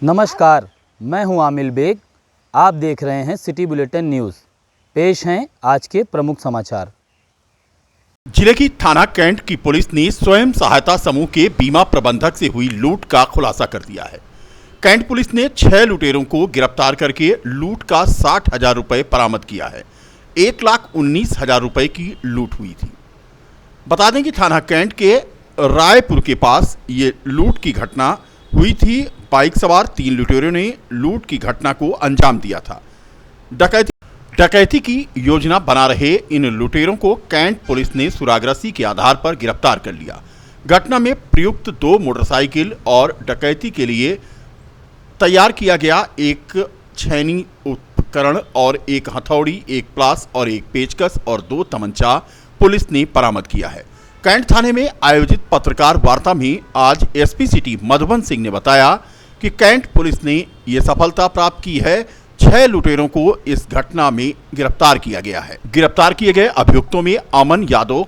नमस्कार, मैं हूं आमिल बेग। आप देख रहे हैं सिटी बुलेटिन न्यूज़। पेश हैं आज के प्रमुख समाचार। जिले की थाना कैंट की पुलिस ने स्वयं सहायता समूह के बीमा प्रबंधक से हुई लूट का खुलासा कर दिया है। कैंट पुलिस ने 6 लुटेरों को गिरफ्तार करके लूट का 60,000 रुपए बरामद किया है। 1,19,000 रुपए की लूट हुई थी। बता दें कि थाना कैंट के रायपुर के पास ये लूट की घटना हुई थी। बाइक सवार 3 लुटेरों ने लूट की घटना को अंजाम दिया था। डकैती की योजना बना रहे इन लुटेरों को कैंट पुलिस ने सुरागरस्सी के आधार पर गिरफ्तार कर लिया। घटना में प्रयुक्त 2 मोटरसाइकिल और डकैती के लिए तैयार किया गया एक छैनी उपकरण और एक हथौड़ी, एक प्लास और एक पेचकस और 2 तमंचा पुलिस ने बरामद किया है। कैंट थाने में आयोजित पत्रकार वार्ता में आज एसपी सिटी मधुबन सिंह ने बताया कि कैंट पुलिस ने ये सफलता प्राप्त की है। 6 लुटेरों को इस घटना में गिरफ्तार किया गया है। गिरफ्तार किए गए अभियुक्तों में अमन यादव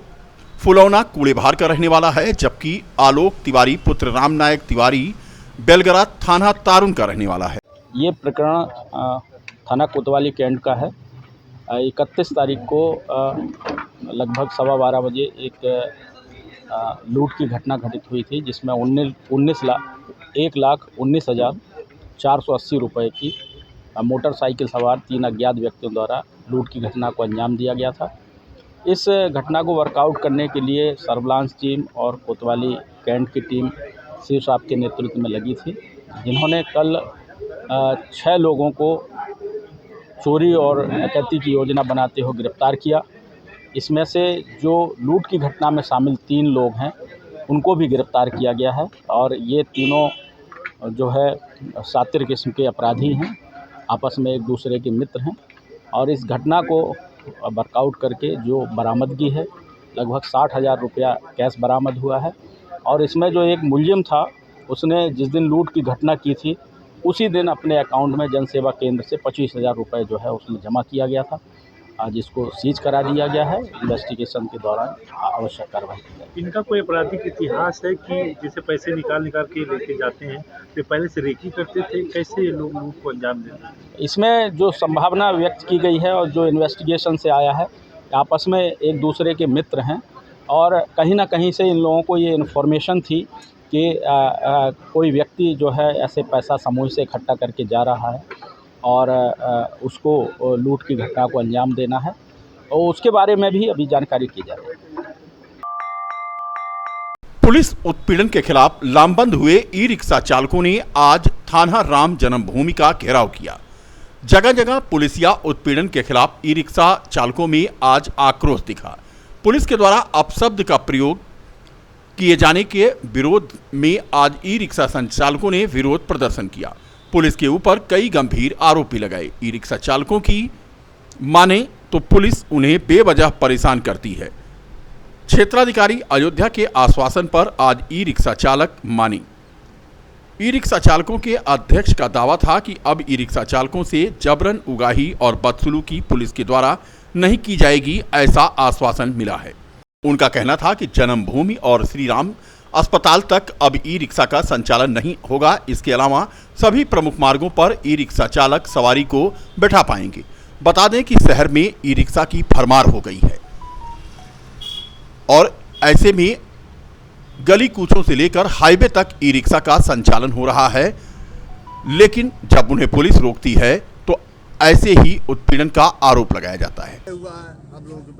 फुलौना कूड़ेभार का रहने वाला है, जबकि आलोक तिवारी पुत्र राम नायक तिवारी बेलगरा थाना तारुन का रहने वाला है। ये प्रकरण थाना कोतवाली कैंट का है। 31 तारीख को लगभग 12:15 बजे एक लूट की घटना घटित हुई थी, जिसमें 1,19,480 रुपये की मोटरसाइकिल सवार 3 अज्ञात व्यक्तियों द्वारा लूट की घटना को अंजाम दिया गया था। इस घटना को वर्कआउट करने के लिए सर्विलांस टीम और कोतवाली कैंट की टीम शिव साहब के नेतृत्व में लगी थी, जिन्होंने कल 6 लोगों को चोरी और डकैती की योजना बनाते हुए गिरफ्तार किया। इसमें से जो लूट की घटना में शामिल 3 लोग हैं, उनको भी गिरफ्तार किया गया है और ये तीनों जो है शातिर किस्म के अपराधी हैं, आपस में एक दूसरे के मित्र हैं। और इस घटना को वर्कआउट करके जो बरामदगी है, लगभग 60,000 रुपया कैश बरामद हुआ है। और इसमें जो एक मुलजिम था, उसने जिस दिन लूट की घटना की थी, उसी दिन अपने अकाउंट में जनसेवा केंद्र से 25,000 रुपये जो है उसमें जमा किया गया था। आज इसको सीज करा दिया गया है। इन्वेस्टिगेशन के दौरान आवश्यक कार्रवाई की जाएगी। इनका कोई आपराधिक इतिहास है कि जैसे पैसे निकाल के लेके जाते हैं, तो पहले से रेकी करते थे, कैसे ये लोग लूट को अंजाम देते हैं? इसमें जो संभावना व्यक्त की गई है और जो इन्वेस्टिगेशन से आया है, आपस में एक दूसरे के मित्र हैं और कहीं ना कहीं से इन लोगों को ये इन्फॉर्मेशन थी कि कोई व्यक्ति जो है ऐसे पैसा समूह से इकट्ठा करके जा रहा है और उसको लूट की घटना को अंजाम देना है, और उसके बारे में भी अभी जानकारी की जा रही है। पुलिस उत्पीड़न के खिलाफ लामबंद हुए ई रिक्शा चालकों ने आज थाना राम जन्मभूमि का घेराव किया। जगह जगह पुलिसिया उत्पीड़न के खिलाफ ई रिक्शा चालकों में आज आक्रोश दिखा। पुलिस के द्वारा अपशब्द का प्रयोग किए जाने के विरोध में आज ई रिक्शा संचालकों ने विरोध प्रदर्शन किया। पुलिस के ऊपर कई गंभीर आरोप भी लगाए। ई रिक्शा चालकों की माने तो पुलिस उन्हें बेवजह परेशान करती है। क्षेत्राधिकारी अयोध्या के आश्वासन पर आज ई रिक्शा चालक माने। ई रिक्शा चालकों के अध्यक्ष का दावा था कि अब ई रिक्शा चालकों से जबरन उगाही और बदसलूकी पुलिस के द्वारा नहीं की जाएगी, ऐसा आश्वासन मिला है। उनका कहना था कि जन्मभूमि और श्री राम अस्पताल तक अब ई रिक्शा का संचालन नहीं होगा। इसके अलावा सभी प्रमुख मार्गों पर ई रिक्शा चालक सवारी को बैठा पाएंगे। बता दें कि शहर में ई रिक्शा की भरमार हो गई है और ऐसे में गली कूचों से लेकर हाईवे तक ई रिक्शा का संचालन हो रहा है, लेकिन जब उन्हें पुलिस रोकती है तो ऐसे ही उत्पीड़न का आरोप लगाया जाता है। आप लोगों की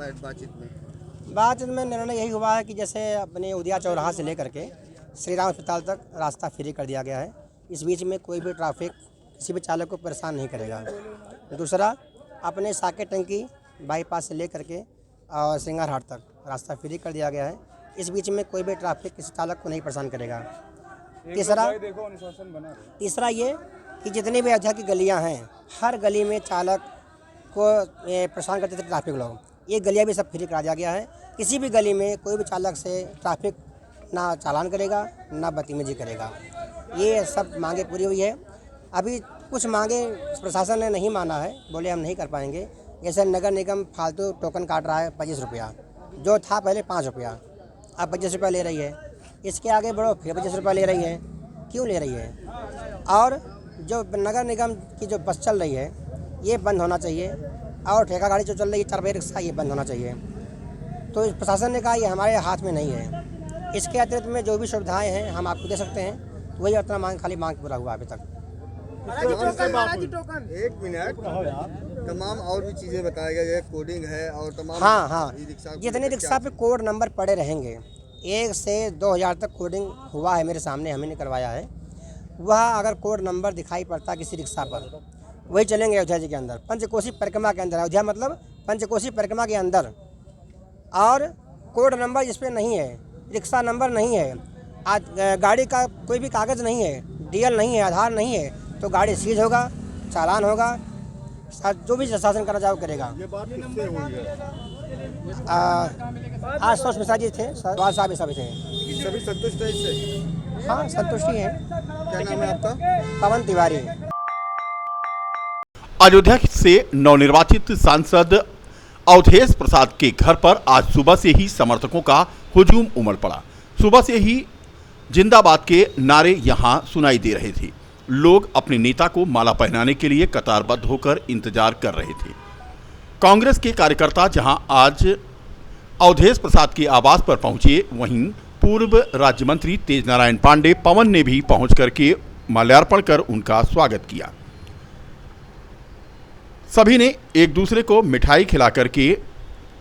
बातचीत में निर्णय यही हुआ है कि जैसे अपने उदिया चौराहा से लेकर के श्री राम अस्पताल तक रास्ता फ्री कर दिया गया है। इस बीच में कोई भी ट्रैफिक किसी भी चालक को परेशान नहीं करेगा। दूसरा, अपने साकेत टंकी बाईपास से लेकर के और सिंगार हाट तक रास्ता फ्री कर दिया गया है। इस बीच में कोई भी ट्रैफिक किसी चालक को नहीं परेशान करेगा। तीसरा ये कि जितनी भी अयोध्या की गलियां हैं, हर गली में चालक को परेशान करते थे ट्रैफिक लोग, ये गलियां भी सब फ्री करा दिया गया है। किसी भी गली में कोई भी चालक से ट्रैफिक ना चालान करेगा ना बदतमीजी करेगा। ये सब मांगे पूरी हुई है। अभी कुछ मांगे प्रशासन ने नहीं माना है, बोले हम नहीं कर पाएंगे। जैसे नगर निगम फालतू टोकन काट रहा है 25 रुपया, जो था पहले 5 रुपया, अब 25 रुपया ले रही है। इसके आगे बढ़ो फिर 25 रुपया ले रही है। क्यों ले रही है? और जो नगर निगम की जो बस चल रही है ये बंद होना चाहिए, और ठेका गाड़ी जो चल रही है 4 पहिया रिक्शा ये बंद होना चाहिए। तो प्रशासन ने कहा ये हमारे हाथ में नहीं है। इसके अतिरिक्त में जो भी सुविधाएं हैं हम आपको दे सकते हैं, तो वही अपना खाली मांग पूरा हुआ अभी तक। एक मिनट, तमाम और भी चीज़ें बताया गया, जैसे कोडिंग है और तमाम। हाँ, जितने रिक्शा पे कोड नंबर पड़े रहेंगे 1 से 2000 तक कोडिंग हुआ है मेरे सामने, हमें नहीं करवाया है। वह अगर कोड नंबर दिखाई पड़ता किसी रिक्शा पर, वही चलेंगे अयोध्या जी के अंदर, पंचकोशी परिक्रमा के अंदर। अयोध्या मतलब पंचकोशी परिक्रमा के अंदर। और कोड नंबर जिस पे नहीं है, रिक्शा नंबर नहीं है, गाड़ी का कोई भी कागज़ नहीं है, डीएल नहीं है, आधार नहीं है, तो गाड़ी सीज होगा, चालान होगा, जो भी शासन करना चाहे करेगा। ये बात किससे हुई है? आज सोच मिश्रा जी थे, सवाल साहब ये सभी थे। सभी संतुष्ट है इससे? हाँ, संतुष्टि है। क्या नाम है आपका? पवन तिवारी। अयोध्या से नवनिर्वाचित सांसद अवधेश प्रसाद के घर पर आज सुबह से ही समर्थकों का हुजूम उमड़ पड़ा। सुबह से ही जिंदाबाद के नारे यहां सुनाई दे रहे थे। लोग अपने नेता को माला पहनाने के लिए कतारबद्ध होकर इंतजार कर रहे थे। कांग्रेस के कार्यकर्ता जहां आज अवधेश प्रसाद के आवास पर पहुंचे, वहीं पूर्व राज्य मंत्री तेज नारायण पांडे पवन ने भी पहुंच करके माल्यार्पण कर उनका स्वागत किया। सभी ने एक दूसरे को मिठाई खिला करके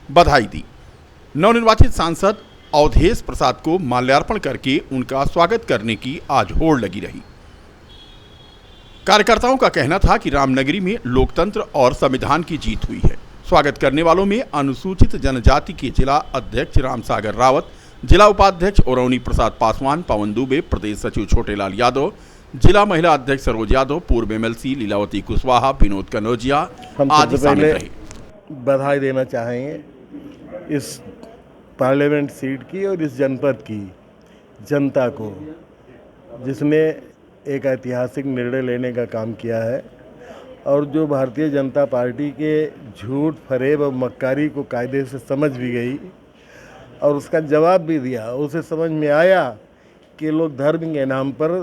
बधाई दी। नवनिर्वाचित सांसद अवधेश प्रसाद को माल्यार्पण करके उनका स्वागत करने की आज होड़ लगी रही। कार्यकर्ताओं का कहना था कि रामनगरी में लोकतंत्र और संविधान की जीत हुई है। स्वागत करने वालों में अनुसूचित जनजाति के जिला अध्यक्ष रामसागर रावत, जिला उपाध्यक्ष औरौनी प्रसाद पासवान, पवन दुबे, प्रदेश सचिव छोटेलाल यादव, जिला महिला अध्यक्ष सरोज यादव, पूर्व एमएलसी लीलावती कुशवाहा, विनोद कनौजिया आदि शामिल रहे। बधाई देना चाहेंगे इस पार्लियामेंट सीट की और इस जनपद की जनता को, जिसने एक ऐतिहासिक निर्णय लेने का काम किया है और जो भारतीय जनता पार्टी के झूठ, फरेब और मक्कारी को कायदे से समझ भी गई और उसका जवाब भी दिया। उसे समझ में आया कि लोग धर्म के नाम पर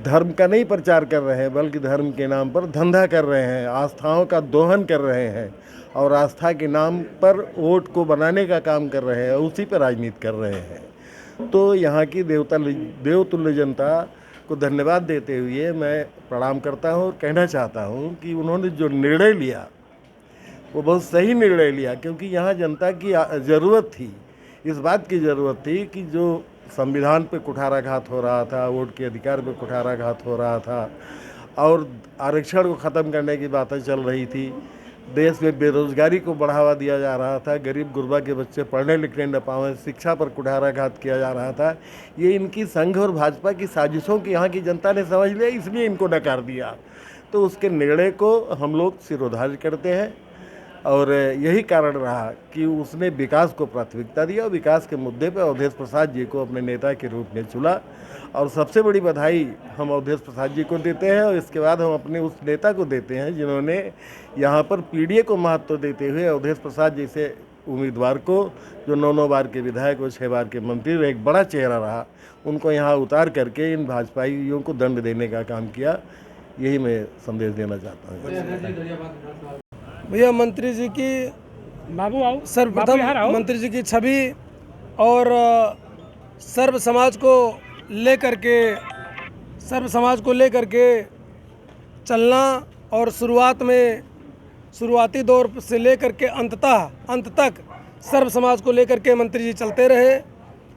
धर्म का नहीं प्रचार कर रहे हैं, बल्कि धर्म के नाम पर धंधा कर रहे हैं, आस्थाओं का दोहन कर रहे हैं और आस्था के नाम पर वोट को बनाने का काम कर रहे हैं, उसी पर राजनीति कर रहे हैं। तो यहाँ की देवतुल्य जनता को धन्यवाद देते हुए मैं प्रणाम करता हूँ और कहना चाहता हूँ कि उन्होंने जो निर्णय लिया वो बहुत सही निर्णय लिया, क्योंकि यहाँ जनता की ज़रूरत थी, इस बात की ज़रूरत थी कि जो संविधान पे कुठाराघात हो रहा था, वोट के अधिकार पे कुठाराघात हो रहा था और आरक्षण को ख़त्म करने की बातें चल रही थी, देश में बेरोजगारी को बढ़ावा दिया जा रहा था, गरीब गुरबा के बच्चे पढ़ने लिखने न पाएँ, शिक्षा पर कुठाराघात किया जा रहा था। ये इनकी संघ और भाजपा की साजिशों की यहाँ की जनता ने समझ लिया, इसलिए इनको नकार दिया। तो उसके निर्णय को हम लोग सिरोधार्य करते हैं और यही कारण रहा कि उसने विकास को प्राथमिकता दिया और विकास के मुद्दे पर अवधेश प्रसाद जी को अपने नेता के रूप में चुना। और सबसे बड़ी बधाई हम अवधेश प्रसाद जी को देते हैं और इसके बाद हम अपने उस नेता को देते हैं जिन्होंने यहाँ पर पीडीए को महत्व देते हुए अवधेश प्रसाद जैसे उम्मीदवार को, जो 9 बार के विधायक और 6 बार के मंत्री रहे, एक बड़ा चेहरा रहा, उनको यहाँ उतार करके इन भाजपाइयों को दंड देने का काम किया। यही मैं संदेश देना चाहता हूँ। भैया मंत्री जी की सर्वप्रथम मंत्री जी की छवि और सर्व समाज को लेकर के चलना और शुरुआती दौर से लेकर के अंत तक सर्व समाज को लेकर के मंत्री जी चलते रहे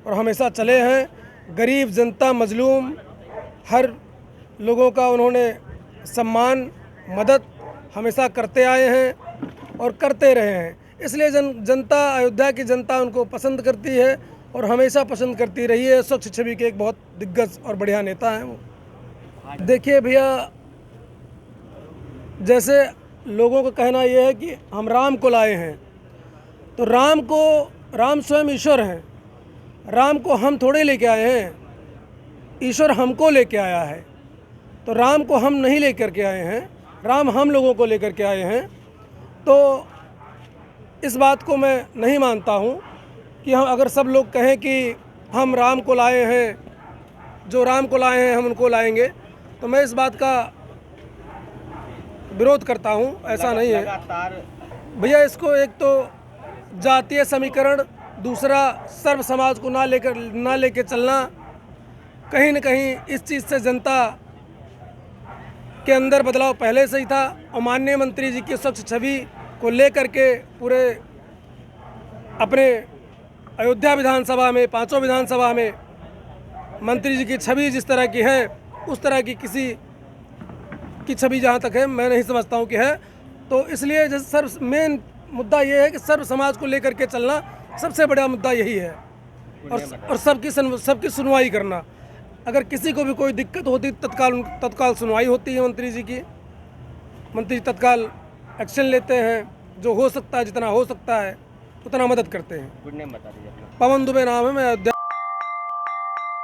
और हमेशा चले हैं। गरीब जनता, मजलूम, हर लोगों का उन्होंने सम्मान, मदद हमेशा करते आए हैं और करते रहे हैं। इसलिए जनता, अयोध्या की जनता उनको पसंद करती है और हमेशा पसंद करती रही है। स्वच्छ छवि के एक बहुत दिग्गज और बढ़िया नेता हैं वो। देखिए भैया, जैसे लोगों का कहना यह है कि हम राम को लाए हैं, तो राम स्वयं ईश्वर हैं। राम को हम थोड़े लेके आए हैं, ईश्वर हमको लेके आया है। तो राम को हम नहीं लेकर के आए हैं, राम हम लोगों को लेकर के आए हैं। तो इस बात को मैं नहीं मानता हूँ कि हम अगर सब लोग कहें कि हम राम को लाए हैं, जो राम को लाए हैं हम उनको लाएंगे, तो मैं इस बात का विरोध करता हूं। ऐसा नहीं है भैया, इसको एक तो जातीय समीकरण, दूसरा सर्व समाज को ना लेके चलना, कहीं न कहीं इस चीज़ से जनता के अंदर बदलाव पहले से ही था। और माननीय मंत्री जी की स्वच्छ छवि को लेकर के पूरे अपने अयोध्या विधानसभा में, पांचों विधानसभा में मंत्री जी की छवि जिस तरह की है, उस तरह की किसी की छवि जहाँ तक है मैं नहीं समझता हूँ कि है। तो इसलिए जैसे मेन मुद्दा ये है कि सर्व समाज को लेकर के चलना सबसे बड़ा मुद्दा यही है, और सबकी सुनवाई करना। अगर किसी को भी कोई दिक्कत होती तत्काल सुनवाई होती है मंत्री जी की। मंत्री तत्काल एक्शन लेते हैं, जो हो सकता है, जितना हो सकता है उतना मदद करते हैं। पवन दुबे नाम है, मैं अयोध्या